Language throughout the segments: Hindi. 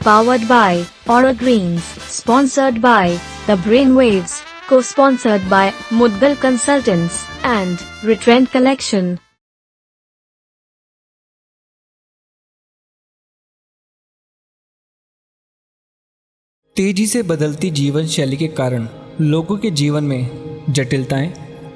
Powered by Aura Greens. Sponsored by The Brainwaves. Co-sponsored by Mudgal Consultants and Retrend Collection. तेजी से बदलती जीवन शैली के कारण लोगों के जीवन में जटिलताएं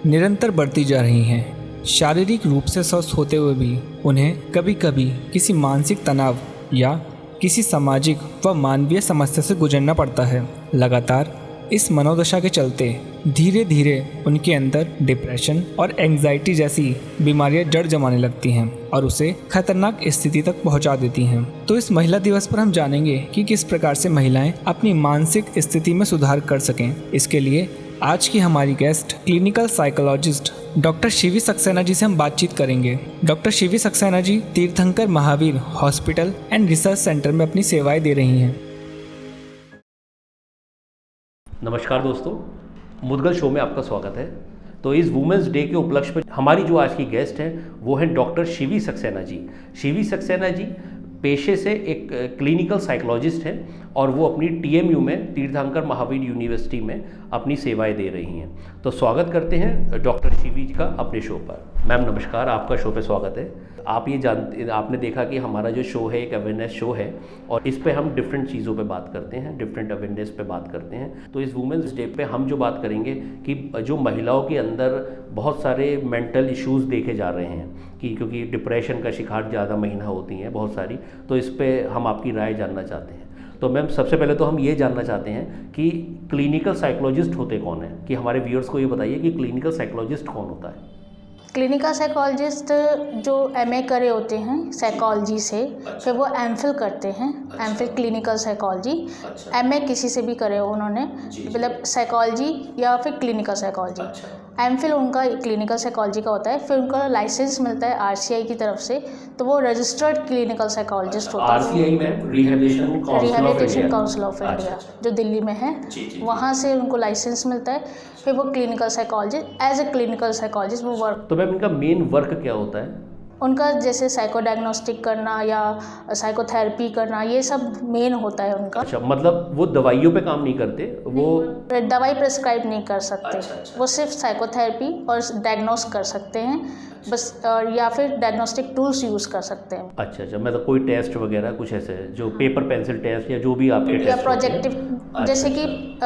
निरंतर बढ़ती जा रही हैं। शारीरिक रूप से स्वस्थ होते हुए भी उन्हें कभी कभी किसी मानसिक तनाव या किसी सामाजिक व मानवीय समस्या से गुजरना पड़ता है। लगातार इस मनोदशा के चलते धीरे धीरे उनके अंदर डिप्रेशन और एंग्जाइटी जैसी बीमारियां जड़ जमाने लगती हैं और उसे खतरनाक स्थिति तक पहुंचा देती हैं। तो इस महिला दिवस पर हम जानेंगे कि किस प्रकार से महिलाएं अपनी मानसिक स्थिति में सुधार कर सकें। इसके लिए आज की हमारी guest clinical psychologist doctor Shivi Saxena ji से हम बातचीत करेंगे। Doctor Shivi Saxena ji Tirthankar Mahavir hospital and research centre में अपनी सेवाएं दे रही हैं। नमस्कार दोस्तों, मुदगल शो में आपका स्वागत है। तो इस वुमेंस डे के उपलक्ष्य पर हमारी जो आज की गेस्ट हैं वो हैं डॉक्टर शिवी सक्सेना जी। शिवी सक्सेना जी पेशे से एक क्लिनिकल साइकोलॉजिस्ट हैं और वो अपनी TMU में तीर्थंकर महावीर यूनिवर्सिटी में अपनी सेवाएं दे रही हैं। तो स्वागत करते हैं डॉक्टर शिवी जी का अपने शो पर। मैम नमस्कार, आपका शो पे स्वागत है। आप ये जानते, आपने देखा कि हमारा जो शो है एक अवेयरनेस शो है और इस पे हम डिफरेंट चीज़ों पे बात करते हैं, डिफरेंट अवेयरनेस पे बात करते हैं। तो इस वुमेंस डे पे हम जो बात करेंगे कि जो महिलाओं के अंदर बहुत सारे मेंटल इश्यूज़ देखे जा रहे हैं कि क्योंकि डिप्रेशन का शिकार ज़्यादा महिला होती हैं बहुत सारी, तो इस पर हम आपकी राय जानना चाहते हैं। तो मैम सबसे पहले तो हम ये जानना चाहते हैं कि क्लिनिकल साइकोलॉजिस्ट होते कौन हैं, कि हमारे व्यूअर्स को ये बताइए कि क्लिनिकल साइकोलॉजिस्ट कौन होता है। क्लिनिकल साइकोलॉजिस्ट जो MA करे होते हैं साइकोलॉजी से, फिर वो MPhil करते हैं। MPhil clinical psychology. MA किसी से भी करे हो उन्होंने, मतलब साइकोलॉजी या फिर क्लिनिकल साइकोलॉजी। MPhil उनका क्लिनिकल साइकोलॉजी का होता है। फिर उनका लाइसेंस मिलता है RCI की तरफ से, तो वो रजिस्टर्ड क्लिनिकल साइकोलॉजिस्ट होता है। RCI में रिहैबिलिटेशन काउंसिल ऑफ इंडिया जो दिल्ली में है, वहाँ से उनको लाइसेंस मिलता है। फिर वो clinical psychologist as a clinical psychologist वो वर्क। तो मैम इनका मेन वर्क क्या होता है? उनका जैसे साइको डायग्नोस्टिक करना या साइकोथेरेपी करना, ये सब मेन होता है उनका। अच्छा, मतलब वो दवाइयों पे काम नहीं करते, वो दवाई प्रिस्क्राइब नहीं कर सकते। वो सिर्फ साइकोथेरेपी और डायग्नोस कर सकते हैं बस, और या फिर डायग्नोस्टिक टूल्स यूज़ कर सकते हैं। अच्छा, मतलब कोई टेस्ट वगैरह कुछ ऐसे जो पेपर पेंसिल टेस्ट या जो भी आपके टेस्ट या प्रोजेक्टिव, जैसे कि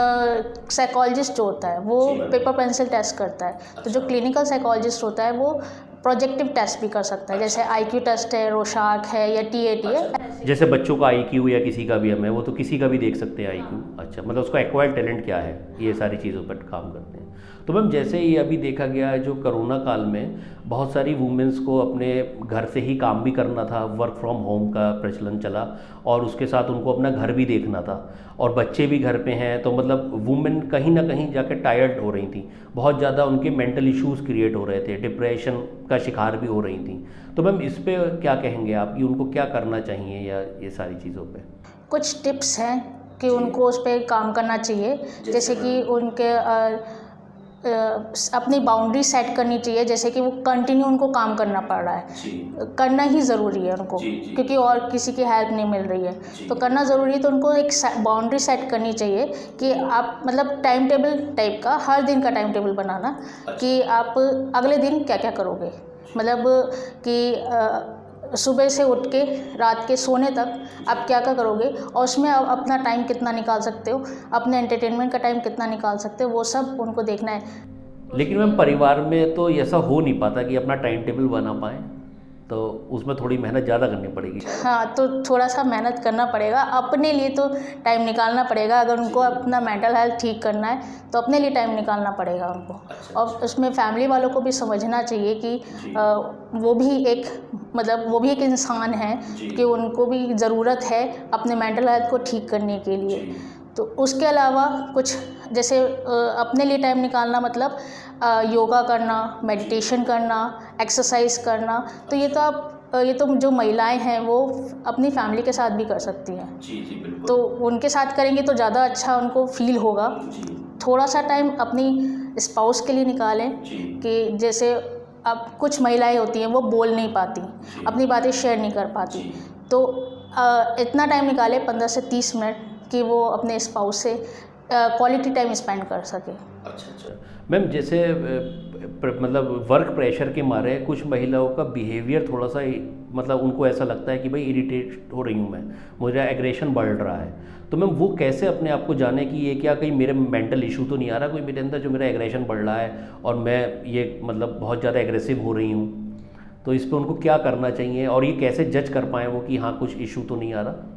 साइकोलॉजिस्ट जो होता है वो पेपर पेंसिल टेस्ट करता है, तो जो क्लिनिकल साइकोलॉजिस्ट होता है वो प्रोजेक्टिव टेस्ट भी कर सकता है। जैसे IQ टेस्ट है, रोशाक है या TAT है। जैसे बच्चों का IQ या किसी का भी हमें, वो तो किसी का भी देख सकते हैं IQ। अच्छा, मतलब उसका एक्वायर्ड टैलेंट क्या है, ये सारी चीज़ों पर काम करते हैं। तो मैम जैसे ये अभी देखा गया है जो कोरोना काल में बहुत सारी वुमेंस को अपने घर से ही काम भी करना था, वर्क फ्रॉम होम का प्रचलन चला और उसके साथ उनको अपना घर भी देखना था और बच्चे भी घर पे हैं, तो मतलब वुमेन कहीं ना कहीं जाके टायर्ड हो रही थी, बहुत ज़्यादा उनके मेंटल इश्यूज़ क्रिएट हो रहे थे, डिप्रेशन का शिकार भी हो रही थी। तो मैम इस पे क्या कहेंगे आप कि उनको क्या करना चाहिए या ये सारी चीज़ों पे? कुछ टिप्स हैं कि उनको उस पर काम करना चाहिए। जैसे कि उनके अपनी बाउंड्री सेट करनी चाहिए। जैसे कि वो कंटिन्यू उनको काम करना पड़ रहा है, करना ही ज़रूरी है उनको, क्योंकि और किसी की हेल्प नहीं मिल रही है, तो करना ज़रूरी है। तो उनको एक बाउंड्री सेट करनी चाहिए कि आप मतलब टाइम टेबल टाइप का, हर दिन का टाइम टेबल बनाना कि आप अगले दिन क्या क्या करोगे। मतलब कि सुबह से उठ के रात के सोने तक आप क्या क्या करोगे और उसमें आप अपना टाइम कितना निकाल सकते हो, अपने एंटरटेनमेंट का टाइम कितना निकाल सकते हो, वो सब उनको देखना है। लेकिन मैम परिवार में तो ऐसा हो नहीं पाता कि अपना टाइम टेबल बना पाएँ, तो उसमें थोड़ी मेहनत ज़्यादा करनी पड़ेगी। हाँ, तो थोड़ा सा मेहनत करना पड़ेगा, अपने लिए तो टाइम निकालना पड़ेगा। अगर उनको अपना मेंटल हेल्थ ठीक करना है तो अपने लिए टाइम निकालना पड़ेगा उनको। और उसमें फैमिली वालों को भी समझना चाहिए कि वो भी एक मतलब वो भी एक इंसान है कि उनको भी ज़रूरत है अपने मेंटल हेल्थ को ठीक करने के लिए। तो उसके अलावा कुछ जैसे अपने लिए टाइम निकालना मतलब योगा करना, मेडिटेशन करना, एक्सरसाइज करना, तो ये तो जो महिलाएं हैं वो अपनी फैमिली के साथ भी कर सकती हैं। बिल्कुल। तो उनके साथ करेंगे तो ज़्यादा अच्छा उनको फील होगा। थोड़ा सा टाइम अपनी स्पाउस के लिए निकालें कि जैसे अब कुछ महिलाएं होती हैं वो बोल नहीं पाती, अपनी बातें शेयर नहीं कर पाती, तो इतना टाइम निकाले 15 से 30 मिनट कि वो अपने स्पाउस से क्वालिटी टाइम स्पेंड कर सके। अच्छा मैम, जैसे मतलब वर्क प्रेशर के मारे कुछ महिलाओं का बिहेवियर थोड़ा सा मतलब उनको ऐसा लगता है कि भाई इरिटेट हो रही हूँ मैं, मुझे एग्रेशन बढ़ रहा है, तो मैम वो कैसे अपने आप को जाने कि ये क्या कहीं मेरे मेंटल इशू तो नहीं आ रहा कोई मेरे अंदर जो मेरा एग्रेशन बढ़ रहा है और मैं ये मतलब बहुत ज़्यादा एग्रेसिव हो रही हूँ, तो इस पर उनको क्या करना चाहिए और ये कैसे जज कर पाएँ वो कि हाँ कुछ इशू तो नहीं आ रहा?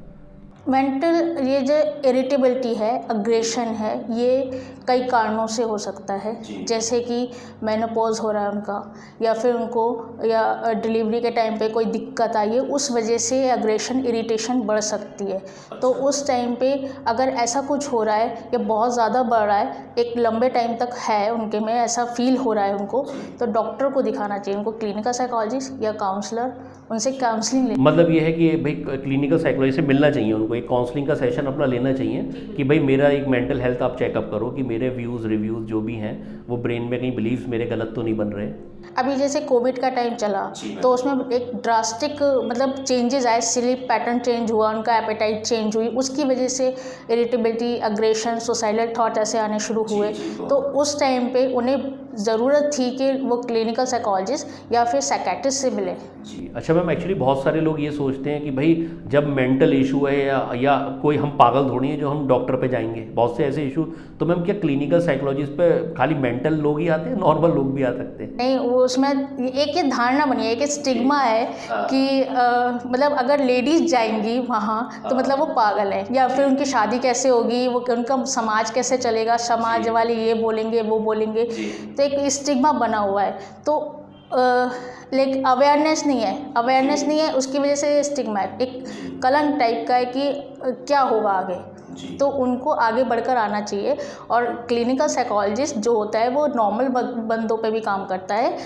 मेंटल ये जो इरिटेबिलिटी है, अग्रेशन है, ये कई कारणों से हो सकता है, जैसे कि मेनोपॉज हो रहा है उनका, या फिर उनको या डिलीवरी के टाइम पे कोई दिक्कत आई है, उस वजह से अग्रेशन इरिटेशन बढ़ सकती है। तो उस टाइम पे अगर ऐसा कुछ हो रहा है या बहुत ज़्यादा बढ़ रहा है, एक लंबे टाइम तक है उनके में ऐसा फील हो रहा है उनको, तो डॉक्टर को दिखाना चाहिए, उनको क्लिनिकल साइकोलॉजिस्ट या काउंसलर, उनसे काउंसलिंग ले। मतलब ये है कि भाई क्लिनिकल साइकोलॉजिस्ट से मिलना चाहिए उनको, एक काउंसलिंग का सेशन अपना लेना चाहिए कि भाई मेरा एक मेंटल हेल्थ आप चेकअप करो कि मेरे व्यूज़ रिव्यूज़ जो भी हैं वो ब्रेन में कहीं बिलीव्स मेरे गलत तो नहीं बन रहे। अभी जैसे कोविड का टाइम चला तो उसमें एक ड्रास्टिक मतलब चेंजेस आए, स्लीप पैटर्न चेंज हुआ, उनका एपेटाइट चेंज हुई, उसकी वजह से इरिटेबिलिटी, अग्रेशन, सुसाइडल थॉट ऐसे आने शुरू हुए। तो उस टाइम पे उन्हें ज़रूरत थी कि वो क्लिनिकल साइकोलॉजिस्ट या फिर साइकेट्रिस्ट से मिले। जी अच्छा मैम, एक्चुअली बहुत सारे लोग ये सोचते हैं कि भाई जब मेंटल इशू है या कोई हम पागल थोड़ी है जो हम डॉक्टर पे जाएंगे, बहुत से ऐसे इशू, तो मैम क्या क्लिनिकल साइकोलॉजिस्ट पे खाली मेंटल लोग ही आते हैं, नॉर्मल लोग भी आ सकते हैं? नहीं, वो उसमें एक ये धारणा बनी है, एक स्टिग्मा है कि मतलब अगर लेडीज़ जाएंगी वहाँ तो मतलब वो पागल है, या फिर उनकी शादी कैसे होगी, वो उनका समाज कैसे चलेगा, समाज वाले ये बोलेंगे वो बोलेंगे, तो एक स्टिग्मा बना हुआ है। तो लेकिन अवेयरनेस नहीं है, उसकी वजह से स्टिग्मा है, एक कलंक टाइप का है कि क्या होगा आगे, तो उनको आगे बढ़कर आना चाहिए। और क्लिनिकल साइकोलॉजिस्ट जो होता है वो नॉर्मल बंदों पे भी काम करता है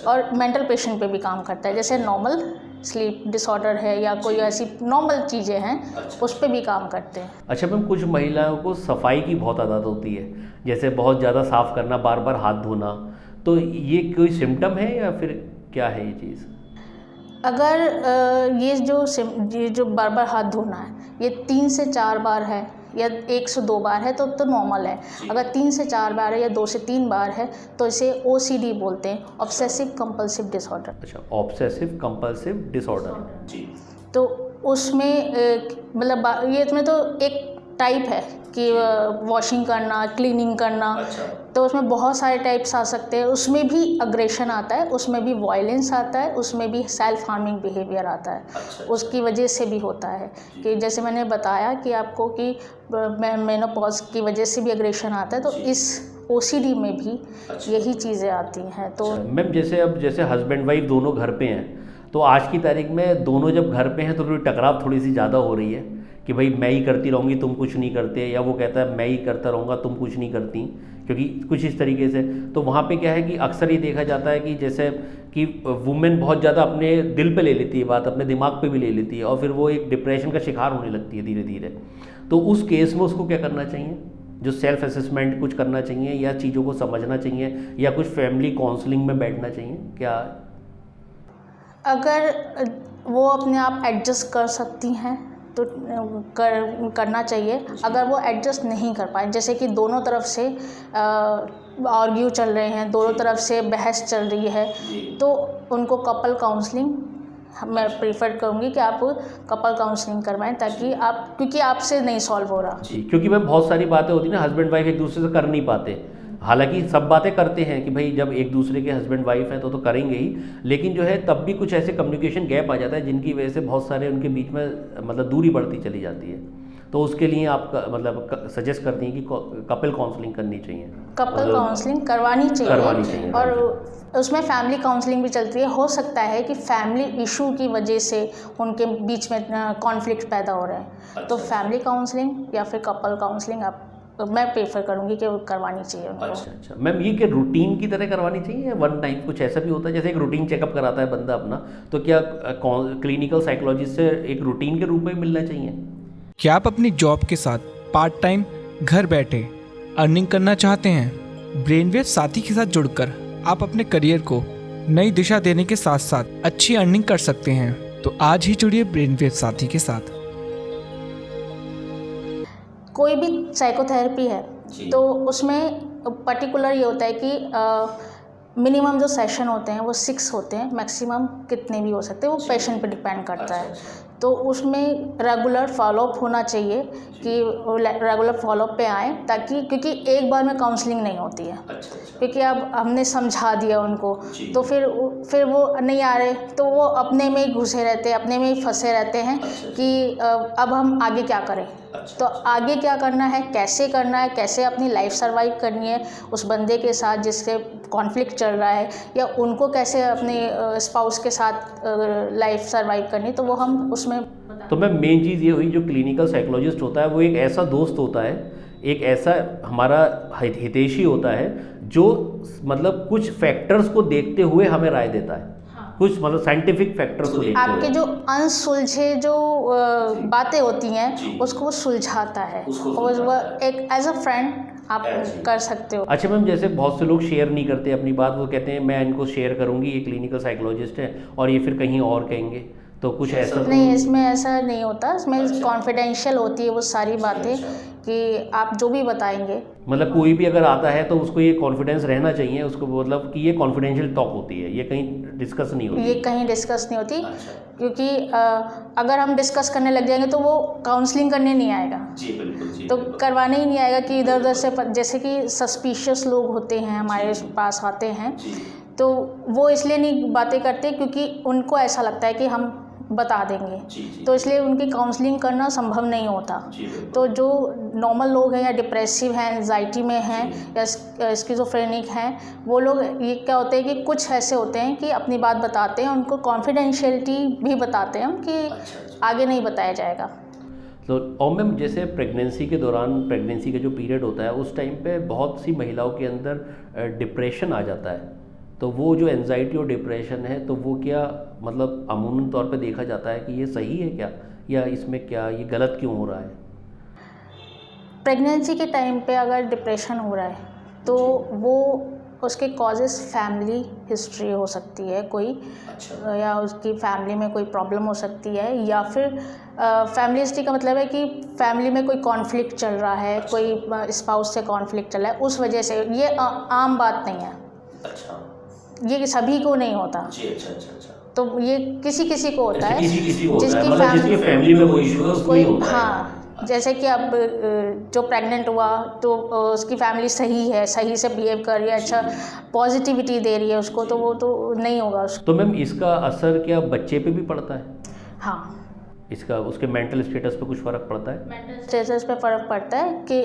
और मेंटल पेशेंट पे भी काम करता है, जैसे नॉर्मल स्लीप डिसऑर्डर है या कोई ऐसी नॉर्मल चीज़ें हैं उस पे भी काम करते हैं। अच्छा मैम, कुछ महिलाओं को सफाई की बहुत आदत होती है, जैसे बहुत ज़्यादा साफ़ करना, बार बार हाथ धोना, तो ये कोई सिम्टम है या फिर क्या है ये चीज़? अगर ये जो बार बार हाथ धोना है ये 3 से 4 बार है या 1 से 2 बार है तो नॉर्मल है। अगर 3 से 4 बार है या 2 से 3 बार है तो इसे OCD बोलते हैं, ऑब्सेसिव कंपल्सिव डिसऑर्डर। अच्छा, ऑब्सेसिव कंपल्सिव डिसऑर्डर जी। तो उसमें मतलब ये इसमें तो एक टाइप है कि वॉशिंग करना, क्लीनिंग करना, तो उसमें बहुत सारे टाइप्स आ सकते हैं। उसमें भी अग्रेशन आता है, उसमें भी वायलेंस आता है, उसमें भी सेल्फ हार्मिंग बिहेवियर आता है। उसकी वजह से भी होता है कि जैसे मैंने बताया कि आपको कि मेनोपॉज की वजह से भी अग्रेशन आता है, तो इस OCD में भी यही चीज़ें आती हैं। तो मैम जैसे हस्बैंड वाइफ दोनों घर पे हैं, तो आज की तारीख में दोनों जब घर पे हैं तो थोड़ी टकराव थोड़ी सी ज़्यादा हो रही है कि भाई मैं ही करती रहूँगी तुम कुछ नहीं करते, या वो कहता है मैं ही करता रहूँगा तुम कुछ नहीं करती, क्योंकि कुछ इस तरीके से। तो वहाँ पे क्या है कि अक्सर ये देखा जाता है कि जैसे कि वुमेन बहुत ज़्यादा अपने दिल पे ले लेती है बात, अपने दिमाग पे भी ले लेती है, और फिर वो एक डिप्रेशन का शिकार होने लगती है धीरे धीरे। तो उस केस में उसको क्या करना चाहिए? जो सेल्फ असेसमेंट कुछ करना चाहिए या चीज़ों को समझना चाहिए या कुछ फैमिली काउंसलिंग में बैठना चाहिए क्या? अगर वो अपने आप एडजस्ट कर सकती हैं तो करना चाहिए। अगर वो एडजस्ट नहीं कर पाए, जैसे कि दोनों तरफ से आर्ग्यू चल रहे हैं, दोनों तरफ से बहस चल रही है, तो उनको कपल काउंसलिंग मैं प्रीफर करूँगी कि आप कपल काउंसलिंग करवाएं, ताकि आप, क्योंकि आपसे नहीं सॉल्व हो रहा जी। क्योंकि मैम बहुत सारी बातें होती हैं ना, हस्बैंड वाइफ एक दूसरे से कर नहीं पाते, हालांकि सब बातें करते हैं कि भाई जब एक दूसरे के हस्बैंड वाइफ हैं तो करेंगे ही, लेकिन जो है तब भी कुछ ऐसे कम्युनिकेशन गैप आ जाता है जिनकी वजह से बहुत सारे उनके बीच में मतलब दूरी बढ़ती चली जाती है। तो उसके लिए आप मतलब सजेस्ट करती हैं कि कपल काउंसलिंग करनी चाहिए? कपल काउंसलिंग करवानी चाहिए और उसमें फैमिली काउंसलिंग भी चलती है। हो सकता है कि फैमिली इशू की वजह से उनके बीच में कॉन्फ्लिक्ट पैदा हो रहे हैं, तो फैमिली काउंसलिंग या फिर कपल काउंसलिंग मैं प्रेफर करूँगी कि करवानी चाहिए उनको। अच्छा मैम, ये क्या रूटीन की तरह करवानी चाहिए? वन टाइम कुछ ऐसा भी होता है जैसे एक रूटीन चेकअप कराता है बंदा अपना, तो क्या क्लिनिकल साइकोलॉजिस्ट से एक रूटीन के रूप में मिलना चाहिए? क्या आप अपनी जॉब के साथ पार्ट टाइम घर बैठे अर्निंग करना चाहते हैं? ब्रेनवेव साथी के साथ जुड़कर आप अपने करियर को नई दिशा देने के साथ साथ अच्छी अर्निंग कर सकते हैं। तो आज ही जुड़िए ब्रेनवेव साथी के साथ। कोई भी साइकोथेरेपी है तो उसमें पर्टिकुलर ये होता है कि मिनिमम जो सेशन होते हैं वो 6 होते हैं, मैक्सिमम कितने भी हो सकते हैं, वो पेशेंट पे डिपेंड करता है। तो उसमें रेगुलर फॉलोअप होना चाहिए कि वो रेगुलर फॉलोअप पे आएँ, ताकि क्योंकि एक बार में काउंसलिंग नहीं होती है। क्योंकि अब हमने समझा दिया उनको तो फिर वो नहीं आ रहे तो वो अपने में ही घुसे रहते हैं, अपने में ही फंसे रहते हैं कि अब हम आगे क्या करें। तो आगे क्या करना है, कैसे अपनी लाइफ सर्वाइव करनी है उस बंदे के साथ जिससे कॉन्फ्लिक्ट चल रहा है, या उनको कैसे अपने स्पाउस के साथ लाइफ सर्वाइव करनी, तो वो हम उसमें। तो मैम मेन चीज़ ये हुई, जो क्लिनिकल साइकोलॉजिस्ट होता है वो एक ऐसा दोस्त होता है, एक ऐसा हमारा हितैषी होता है जो मतलब कुछ फैक्टर्स को देखते हुए हमें राय देता है। कुछ मतलब साइंटिफिक फैक्टर्स को देखते हुए आपके जो अनसुलझे जो बातें होती हैं उसको वो सुलझाता है, और वो एक एज अ फ्रेंड आप कर सकते हो। अच्छा मैम, जैसे बहुत से लोग शेयर नहीं करते अपनी बात, वो कहते हैं मैं इनको शेयर करूंगी, ये क्लिनिकल साइकोलॉजिस्ट है, और ये फिर कहीं और कहेंगे, तो कुछ ऐसा नहीं, इसमें ऐसा नहीं होता। इसमें कॉन्फिडेंशियल होती है वो सारी बातें कि आप जो भी बताएंगे। मतलब कोई भी अगर आता है तो उसको ये कॉन्फिडेंस रहना चाहिए उसको, मतलब कि ये कॉन्फिडेंशियल टॉक होती है, ये कहीं डिस्कस नहीं होती। ये कहीं डिस्कस नहीं होती क्योंकि अगर हम डिस्कस करने लग जाएंगे तो वो काउंसलिंग करने नहीं आएगा। जी बिल्कुल। तो करवाने ही नहीं आएगा कि इधर उधर से जैसे कि सस्पिशियस लोग होते हैं हमारे पास आते हैं, तो वो इसलिए नहीं बातें करते क्योंकि उनको ऐसा लगता है कि हम बता देंगे, तो इसलिए उनकी काउंसलिंग करना संभव नहीं होता। तो जो नॉर्मल लोग हैं या डिप्रेसिव हैं, एंजाइटी में हैं या स्किज़ोफ्रेनिक हैं, वो लोग ये क्या होते हैं कि कुछ ऐसे होते हैं कि अपनी बात बताते हैं, उनको कॉन्फिडेंशियलिटी भी बताते हैं कि आगे नहीं बताया जाएगा। तो और मैम जैसे प्रेगनेंसी के दौरान, प्रेगनेंसी का जो पीरियड होता है उस टाइम पे बहुत सी महिलाओं के अंदर डिप्रेशन आ जाता है, तो वो जो एंजाइटी और डिप्रेशन है तो वो क्या मतलब अमूमन तौर पे देखा जाता है कि ये सही है क्या, या इसमें क्या ये गलत क्यों हो रहा है? प्रेगनेंसी के टाइम पे अगर डिप्रेशन हो रहा है तो वो उसके कॉजेस फैमिली हिस्ट्री हो सकती है कोई, या उसकी फैमिली में कोई प्रॉब्लम हो सकती है, या फिर फैमिली हिस्ट्री का मतलब है कि फैमिली में कोई कॉन्फ्लिक्ट चल रहा है, कोई स्पाउस से कॉन्फ्लिक्ट चल रहा है, उस वजह से। ये आम बात नहीं है, ये सभी को नहीं होता। तो ये किसी किसी को होता है, जिसकी फैमिली में कोई इशू है उसको ही होता है। हाँ, जैसे कि अब जो प्रेग्नेंट हुआ तो उसकी फैमिली सही है, सही से बिहेव कर रही है, अच्छा पॉजिटिविटी दे रही है उसको, तो वो तो नहीं होगा उसको। तो मैम इसका असर क्या बच्चे पे भी पड़ता है? हाँ, इसका उसके मेंटल स्टेटस पे कुछ फ़र्क पड़ता है? मेंटल स्टेटस पे फ़र्क पड़ता है कि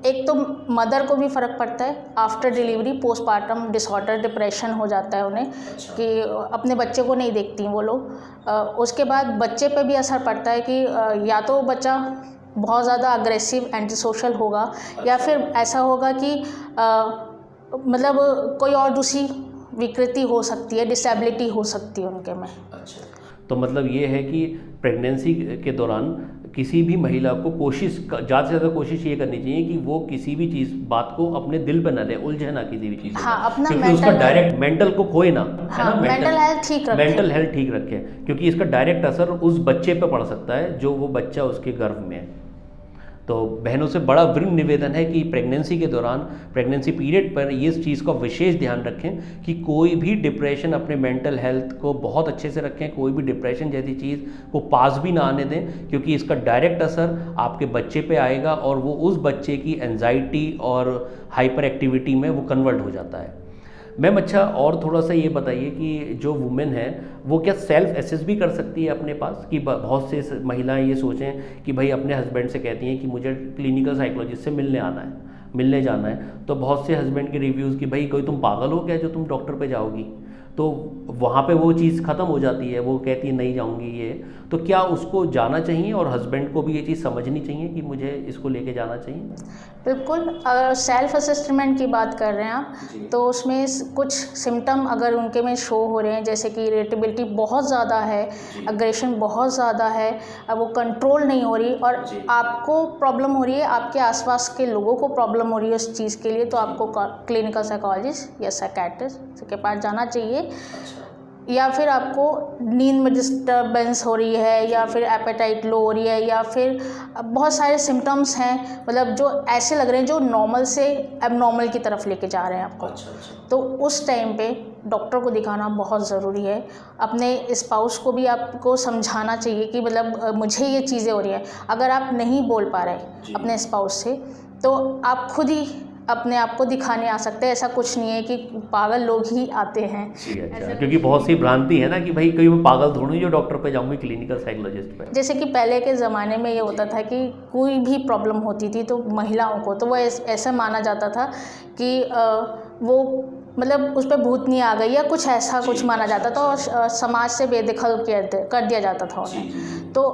एक तो मदर को भी फ़र्क पड़ता है, after delivery postmortem disorder depression हो जाता है उन्हें, कि अपने बच्चे को नहीं देखती वो लोग। उसके बाद बच्चे पे भी असर पड़ता है कि या तो बच्चा बहुत ज़्यादा अग्रेसिव एंटी सोशल होगा, या फिर ऐसा होगा कि मतलब कोई और दूसरी विकृति हो सकती है, डिसेबिलिटी हो सकती है उनके में। तो मतलब ये है कि प्रेगनेंसी के दौरान किसी भी महिला को ज़्यादा से ज़्यादा कोशिश ये करनी चाहिए कि वो किसी भी चीज़ बात को अपने दिल पर न ले, उलझे ना किसी भी चीज़ से। हाँ, अपना क्योंकि उसका डायरेक्ट मेंटल को खोए ना, हाँ, है ना, मेंटल हेल्थ ठीक रखे, क्योंकि इसका डायरेक्ट असर उस बच्चे पे पड़ सकता है जो वो बच्चा उसके गर्भ में है। तो बहनों से बड़ा विनम्र निवेदन है कि प्रेगनेंसी के दौरान, प्रेगनेंसी पीरियड पर इस चीज़ का विशेष ध्यान रखें कि कोई भी डिप्रेशन, अपने मेंटल हेल्थ को बहुत अच्छे से रखें, कोई भी डिप्रेशन जैसी चीज़ को पास भी ना आने दें, क्योंकि इसका डायरेक्ट असर आपके बच्चे पे आएगा और वो उस बच्चे की एंजाइटी और हाइपर एक्टिविटी में वो कन्वर्ट हो जाता है। मैम अच्छा, और थोड़ा सा ये बताइए कि जो वुमेन है वो क्या सेल्फ एसेस भी कर सकती है अपने पास, कि बहुत से महिलाएं ये सोचें कि भाई अपने हस्बैंड से कहती हैं कि मुझे क्लिनिकल साइकोलॉजिस्ट से मिलने जाना है, तो बहुत से हस्बैंड के रिव्यूज़ कि भाई कोई तुम पागल हो क्या जो तुम डॉक्टर पे जाओगी, तो वहाँ पे वो चीज़ ख़त्म हो जाती है, वो कहती है नहीं जाऊँगी ये। तो क्या उसको जाना चाहिए और हस्बैंड को भी ये चीज़ समझनी चाहिए कि मुझे इसको लेके जाना चाहिए? बिल्कुल। अगर सेल्फ असेसमेंट की बात कर रहे हैं आप, तो उसमें कुछ सिम्टम अगर उनके में शो हो रहे हैं, जैसे कि इरिटेबिलिटी बहुत ज़्यादा है, अग्रेशन बहुत ज़्यादा है, अब वो कंट्रोल नहीं हो रही और आपको प्रॉब्लम हो रही है, आपके आसपास के लोगों को प्रॉब्लम हो रही है उस चीज़ के लिए, तो आपको क्लिनिकल साइकोलॉजिस्ट या साइकियाट्रिस्ट के पास जाना चाहिए। या फिर आपको नींद में डिस्टर्बेंस हो रही है, या फिर एपेटाइट लो हो रही है, या फिर बहुत सारे सिम्टम्स हैं मतलब जो ऐसे लग रहे हैं जो नॉर्मल से एबनॉर्मल की तरफ लेके जा रहे हैं आपको। तो उस टाइम पे डॉक्टर को दिखाना बहुत ज़रूरी है। अपने स्पाउस को भी आपको समझाना चाहिए कि मतलब मुझे ये चीज़ें हो रही हैं। अगर आप नहीं बोल पा रहे अपने स्पाउस से तो आप खुद ही अपने आप को दिखाने आ सकते हैं। ऐसा कुछ नहीं है कि पागल लोग ही आते हैं। अच्छा, क्योंकि बहुत सी भ्रांति है ना कि भाई कोई मैं पागल थोड़ी जो डॉक्टर पे जाऊंगी, क्लिनिकल साइकोलॉजिस्ट पे। जैसे कि पहले के ज़माने में ये होता था कि कोई भी प्रॉब्लम होती थी तो महिलाओं को तो वो ऐसा माना जाता था कि वो मतलब उस पर भूतनी आ गई या कुछ ऐसा कुछ माना जाता था और समाज से बेदखल कर दिया जाता था उन्हें। तो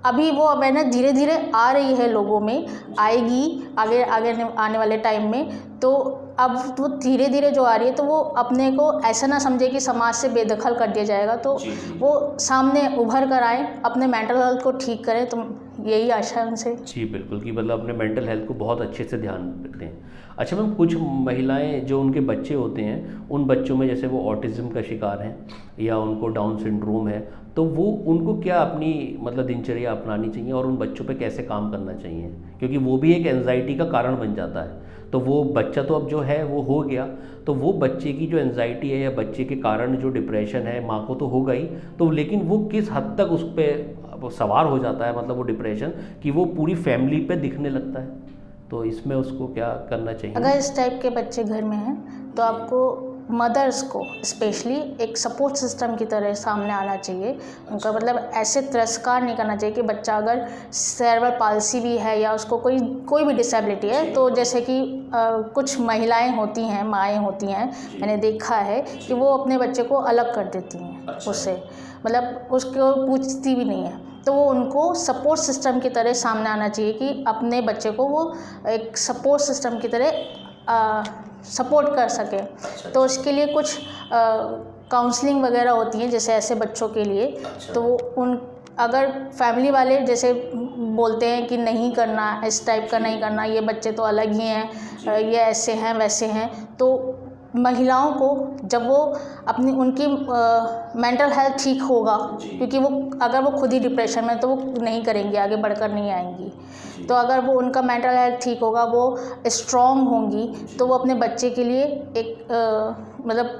अभी वो अवेयरनेस धीरे धीरे आ रही है लोगों में, आएगी आगे आने वाले टाइम में। तो अब वो धीरे धीरे जो आ रही है तो वो अपने को ऐसा ना समझे कि समाज से बेदखल कर दिया जाएगा, तो वो सामने उभर कर आए, अपने मेंटल हेल्थ को ठीक करें। तो यही आशा है उनसे। जी बिल्कुल, कि मतलब अपने मेंटल हेल्थ को बहुत अच्छे से ध्यान रखते हैं। अच्छा मैम, कुछ महिलाएं जो उनके बच्चे होते हैं उन बच्चों में जैसे वो ऑटिज़म का शिकार हैं या उनको डाउन सिंड्रोम है, तो वो उनको क्या अपनी मतलब दिनचर्या अपनानी चाहिए और उन बच्चों पे कैसे काम करना चाहिए, क्योंकि वो भी एक एंजाइटी का कारण बन जाता है। तो वो बच्चा तो अब जो है वो हो गया, तो वो बच्चे की जो एंजाइटी है या बच्चे के कारण जो डिप्रेशन है माँ को तो होगा ही, तो लेकिन वो किस हद तक उस पर सवार हो जाता है, मतलब वो डिप्रेशन कि वो पूरी फैमिली पे दिखने लगता है, तो इसमें उसको क्या करना चाहिए? अगर इस टाइप के बच्चे घर में हैं तो आपको मदर्स को स्पेशली एक सपोर्ट सिस्टम की तरह सामने आना चाहिए। उनका मतलब ऐसे तिरस्कार नहीं करना चाहिए कि बच्चा अगर सेरेब्रल पाल्सी भी है या उसको कोई भी डिसेबिलिटी है, तो जैसे कि कुछ महिलाएं होती हैं, माएँ होती हैं, मैंने देखा है कि वो अपने बच्चे को अलग कर देती हैं उससे, मतलब उसको पूछती भी नहीं है। तो वो उनको सपोर्ट सिस्टम की तरह सामने आना चाहिए कि अपने बच्चे को वो एक सपोर्ट सिस्टम की तरह सपोर्ट कर सके। तो उसके लिए कुछ काउंसलिंग वगैरह होती है जैसे ऐसे बच्चों के लिए। तो उन अगर फैमिली वाले जैसे बोलते हैं कि नहीं करना, इस टाइप का नहीं करना, ये बच्चे तो अलग ही हैं, ये ऐसे हैं वैसे हैं, तो महिलाओं को जब वो अपनी उनकी मेंटल हेल्थ ठीक होगा, क्योंकि वो अगर वो खुद ही डिप्रेशन में तो वो नहीं करेंगी, आगे बढ़कर नहीं आएंगी। तो अगर वो उनका मेंटल हेल्थ ठीक होगा, वो स्ट्रॉन्ग होंगी, तो वो अपने बच्चे के लिए एक मतलब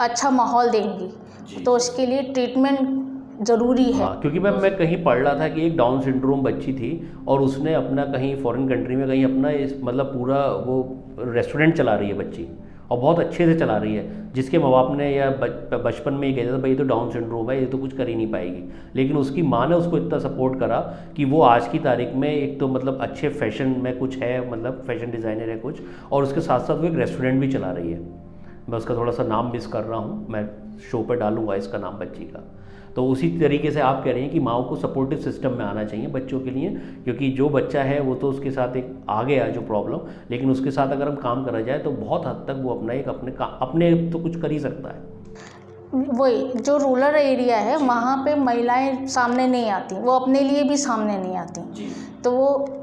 अच्छा माहौल देंगी। तो उसके लिए ट्रीटमेंट ज़रूरी है। हाँ, क्योंकि मैं कहीं पढ़ रहा था कि एक डाउन सिंड्रोम बच्ची थी और उसने अपना कहीं फॉरेन कंट्री में कहीं अपना मतलब पूरा वो रेस्टोरेंट चला रही है बच्ची, और बहुत अच्छे से चला रही है, जिसके माँ बाप ने या बचपन में ही कहते थे भाई ये तो डाउन सिंड्रोम है, ये तो कुछ कर ही नहीं पाएगी, लेकिन उसकी माँ ने उसको इतना सपोर्ट करा कि वो आज की तारीख में एक तो मतलब अच्छे फैशन में कुछ है, मतलब फैशन डिज़ाइनर है कुछ, और उसके साथ साथ वो एक रेस्टोरेंट भी चला रही है। मैं उसका थोड़ा सा नाम मिस कर रहा हूँ, मैं शो पर डालूंगा इसका नाम बच्ची का। तो उसी तरीके से आप कह रहे हैं कि माओ को सपोर्टिव सिस्टम में आना चाहिए बच्चों के लिए, क्योंकि जो बच्चा है वो तो उसके साथ एक आ गया जो प्रॉब्लम, लेकिन उसके साथ अगर हम काम करा जाए तो बहुत हद तक वो अपना एक अपने तो कुछ कर ही सकता है। वही जो रूरल एरिया है वहाँ पे महिलाएं सामने नहीं आती, वो अपने लिए भी सामने नहीं आती, तो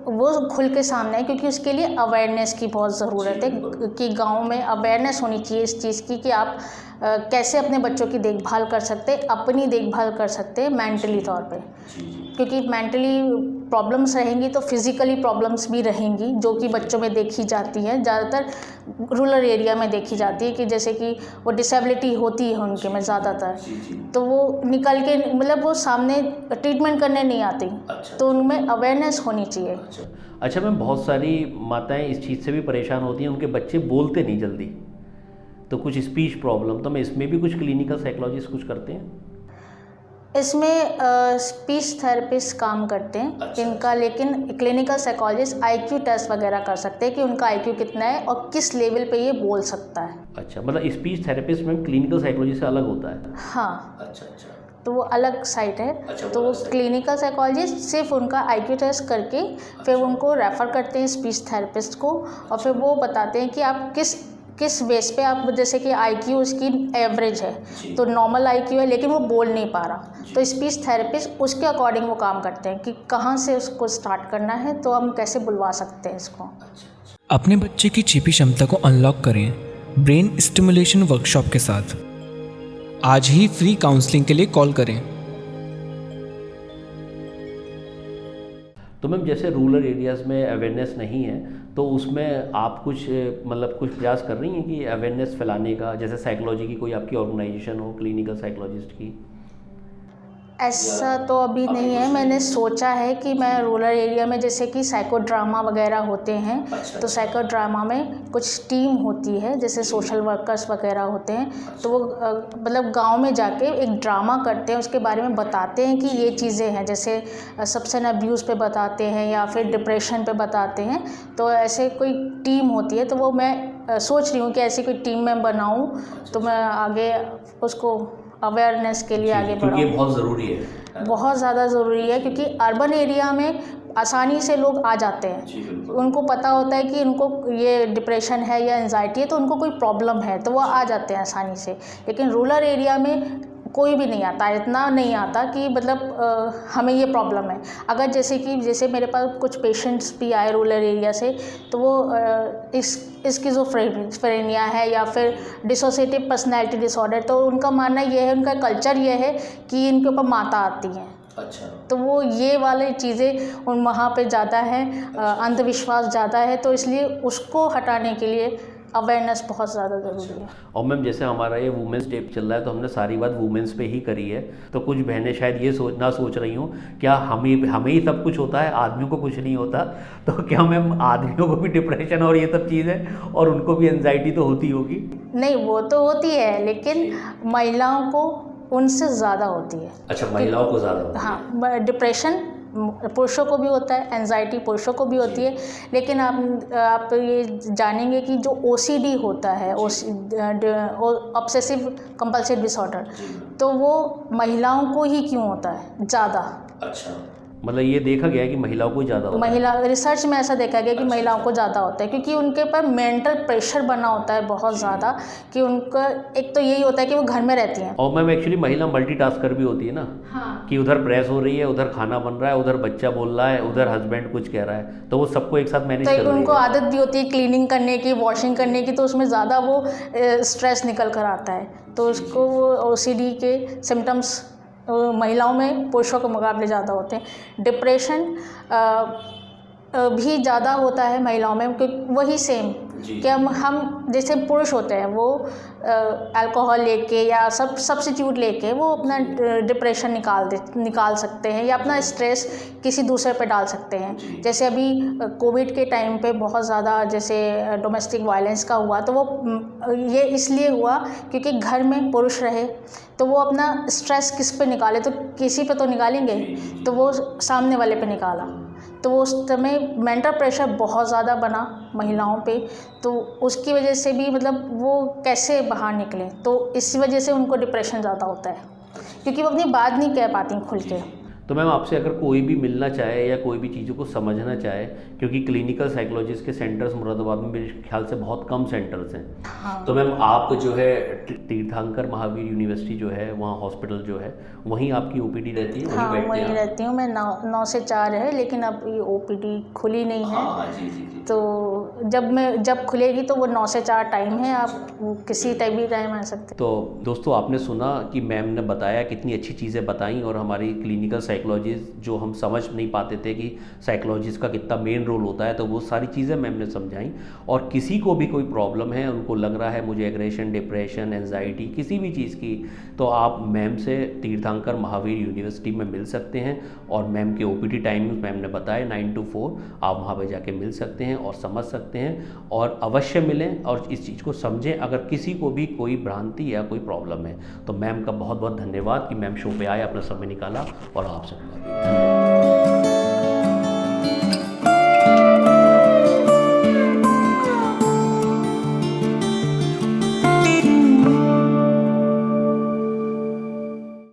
वो खुल के सामने है, क्योंकि उसके लिए अवेयरनेस की बहुत ज़रूरत है कि गांव में अवेयरनेस होनी चाहिए इस चीज़ की कि आप कैसे अपने बच्चों की देखभाल कर सकते, अपनी देखभाल कर सकते मेंटली तौर पे, क्योंकि मेंटली प्रॉब्लम्स रहेंगी तो फिज़िकली प्रॉब्लम्स भी रहेंगी, जो कि बच्चों में देखी जाती है, ज़्यादातर रूरल एरिया में देखी जाती है कि जैसे कि वो डिसेबिलिटी होती है उनके में ज़्यादातर, तो वो निकल के मतलब वो सामने ट्रीटमेंट करने नहीं आती। तो उनमें अवेयरनेस होनी चाहिए। अच्छा मैम, बहुत सारी माताएं इस चीज़ से भी परेशान होती हैं, उनके बच्चे बोलते नहीं जल्दी, तो कुछ स्पीच प्रॉब्लम, तो मैं इसमें भी कुछ क्लिनिकल साइकोलॉजिस्ट कुछ करते हैं? इसमें स्पीच थेरेपिस्ट काम करते हैं इनका, लेकिन क्लिनिकल साइकोलॉजिस्ट आईक्यू टेस्ट वगैरह कर सकते हैं कि उनका आईक्यू कितना है और किस लेवल पे ये बोल सकता है। अच्छा, मतलब स्पीच थेरेपिस्ट में क्लिनिकल साइकोलॉजी से अलग होता है? हाँ। अच्छा, तो वो अलग साइट है। तो वो क्लिनिकल साइकोलॉजिस्ट सिर्फ उनका आईक्यू टेस्ट करके फिर उनको रेफ़र करते हैं स्पीच थेरेपिस्ट को, और फिर वो बताते हैं कि आप किस बेस पे आप, जैसे कि आईक्यू उसकी एवरेज है तो नॉर्मल आईक्यू है लेकिन वो बोल नहीं पा रहा, तो स्पीच थेरेपिस्ट उसके अकॉर्डिंग वो काम करते हैं कि कहाँ से उसको स्टार्ट करना है, तो हम कैसे बुलवा सकते हैं इसको। अपने बच्चे की छिपी क्षमता को अनलॉक करें ब्रेन स्टिमुलेशन वर्कशॉप के साथ। आज ही फ्री काउंसलिंग के लिए कॉल करें। तो मैम जैसे रूरल एरियाज़ में अवेयरनेस नहीं है, तो उसमें आप कुछ मतलब कुछ प्रयास कर रही हैं कि अवेयरनेस फैलाने का, जैसे साइकोलॉजी की कोई आपकी ऑर्गेनाइजेशन हो, क्लिनिकल साइकोलॉजिस्ट की? ऐसा तो अभी नहीं है। मैंने सोचा है कि मैं रूरल एरिया में, जैसे कि साइको ड्रामा वगैरह होते हैं, तो साइको ड्रामा में कुछ टीम होती है, जैसे सोशल वर्कर्स वगैरह होते हैं, तो वो मतलब गांव में जाके एक ड्रामा करते हैं, उसके बारे में बताते हैं कि ये चीज़ें हैं, जैसे सब्सटेंस अब्यूज़ पे बताते हैं या फिर डिप्रेशन पे बताते हैं। तो ऐसे कोई टीम होती है, तो वो मैं सोच रही हूँ कि ऐसी कोई टीम मैं बनाऊँ, तो मैं आगे उसको अवेयरनेस के लिए आगे बढ़ाऊँ। क्योंकि ये बहुत ज़रूरी है, बहुत ज़्यादा ज़रूरी है, क्योंकि अर्बन एरिया में आसानी से लोग आ जाते हैं, उनको पता होता है कि उनको ये डिप्रेशन है या एंजाइटी है, तो उनको कोई प्रॉब्लम है तो वो आ जाते हैं आसानी से। लेकिन रूरल एरिया में कोई भी नहीं आता, इतना नहीं आता कि मतलब हमें ये प्रॉब्लम है। अगर जैसे मेरे पास कुछ पेशेंट्स भी आए रूरल एरिया से, तो वो स्किज़ोफ्रेनिया है या फिर डिसोसिएटिव पर्सनैलिटी डिसऑर्डर, तो उनका मानना ये है, उनका कल्चर ये है कि इनके ऊपर माता आती हैं। अच्छा। तो वो ये वाली चीज़ें उन वहाँ पे ज़्यादा है, अंधविश्वास ज़्यादा है, तो इसलिए उसको हटाने के लिए अवेयरनेस बहुत ज़्यादा ज़रूरी है। और मैम जैसे हमारा ये वुमेंस डे चल रहा है, तो हमने सारी बात वुमेंस पे ही करी है, तो कुछ बहनें शायद ये सोच रही हूँ, क्या हमें ही सब कुछ होता है, आदमियों को कुछ नहीं होता? तो क्या मैम आदमियों को भी डिप्रेशन और ये सब चीज़ें, और उनको भी एंजाइटी तो होती होगी? नहीं, वो तो होती है, लेकिन महिलाओं को उनसे ज़्यादा होती है। अच्छा, महिलाओं को ज़्यादा होती है? हाँ, डिप्रेशन पुरुषों को भी होता है, एंजाइटी पुरुषों को भी होती है, लेकिन आप ये जानेंगे कि जो OCD होता है, ऑब्सेसिव कंपल्सिव डिसऑर्डर, तो वो महिलाओं को ही क्यों होता है ज़्यादा? अच्छा, मतलब ये देखा गया है कि महिलाओं को ज़्यादा होता है? रिसर्च में ऐसा देखा गया कि महिलाओं को ज़्यादा होता है, क्योंकि उनके ऊपर मेंटल प्रेशर बना होता है बहुत ज़्यादा, कि उनका एक तो यही होता है कि वो घर में रहती हैं। और मैम एक्चुअली महिला मल्टीटास्कर भी होती है ना। हाँ। कि उधर प्रेस हो रही है, उधर खाना बन रहा है, उधर बच्चा बोल रहा है, उधर हस्बैंड कुछ कह रहा है, तो वो सबको एक साथ मैनेज कर रही है। तो उनको आदत भी होती है क्लीनिंग करने की, वॉशिंग करने की, तो उसमें ज़्यादा वो स्ट्रेस निकल कर आता है, तो उसको OCD के सिम्टम्स महिलाओं में पुरुषों के मुकाबले ज़्यादा होते हैं। डिप्रेशन भी ज़्यादा होता है महिलाओं में, क्योंकि वही सेम कि हम जैसे पुरुष होते हैं, वो अल्कोहल लेके या सब्स्टिट्यूट लेके वो अपना डिप्रेशन निकाल सकते हैं, या अपना स्ट्रेस किसी दूसरे पे डाल सकते हैं। जैसे अभी कोविड के टाइम पे बहुत ज़्यादा जैसे डोमेस्टिक वायलेंस का हुआ, तो वो ये इसलिए हुआ क्योंकि घर में पुरुष रहे, तो वो अपना स्ट्रेस किस पे निकाले, तो किसी पे तो निकालेंगे, तो वो सामने वाले पे निकाला, तो वो उस समय मेंटल प्रेशर बहुत ज़्यादा बना महिलाओं पे, तो उसकी वजह से भी मतलब वो कैसे बाहर निकले, तो इसी वजह से उनको डिप्रेशन ज़्यादा होता है, क्योंकि वो अपनी बात नहीं कह पाती खुल के। तो मैम आपसे अगर कोई भी मिलना चाहे या कोई भी चीज़ों को समझना चाहे, क्योंकि क्लिनिकल साइकोलॉजिस्ट के सेंटर्स मुरादाबाद में मेरे ख्याल से बहुत कम सेंटर्स हैं। हाँ। तो मैम आप जो है तीर्थंकर महावीर यूनिवर्सिटी जो है, वहाँ हॉस्पिटल जो है, वहीं आपकी OPD रहती है? हाँ, वहीं रहती हूँ मैं। 9 से 4 है, लेकिन अब ये OPD खुली नहीं है। हाँ, जी। तो जब खुलेगी तो वो 9 से 4 टाइम है, आप किसी टाइम भी टाइम आ सकते हैं। तो दोस्तों आपने सुना कि मैम ने बताया, कितनी अच्छी चीज़ें बताई, और हमारी क्लिनिकल साइकोलॉजिस्ट जो हम समझ नहीं पाते थे कि साइकोलॉजिस्ट का कितना मेन रोल होता है, तो वो सारी चीज़ें मैम ने समझाई। और किसी को भी कोई प्रॉब्लम है, उनको लग रहा है मुझे एग्रेशन, डिप्रेशन, एंजाइटी, किसी भी चीज़ की, तो आप मैम से तीर्थंकर महावीर यूनिवर्सिटी में मिल सकते हैं। और मैम के OPD टाइमिंग मैम ने बताया 9 to 4, आप वहाँ पर जाके मिल सकते हैं और समझ सकते हैं, और अवश्य मिलें और इस चीज़ को समझें अगर किसी को भी कोई भ्रांति या कोई प्रॉब्लम है। तो मैम का बहुत बहुत धन्यवाद कि मैम शो पे आए, अपना समय निकाला और आपसे मिला।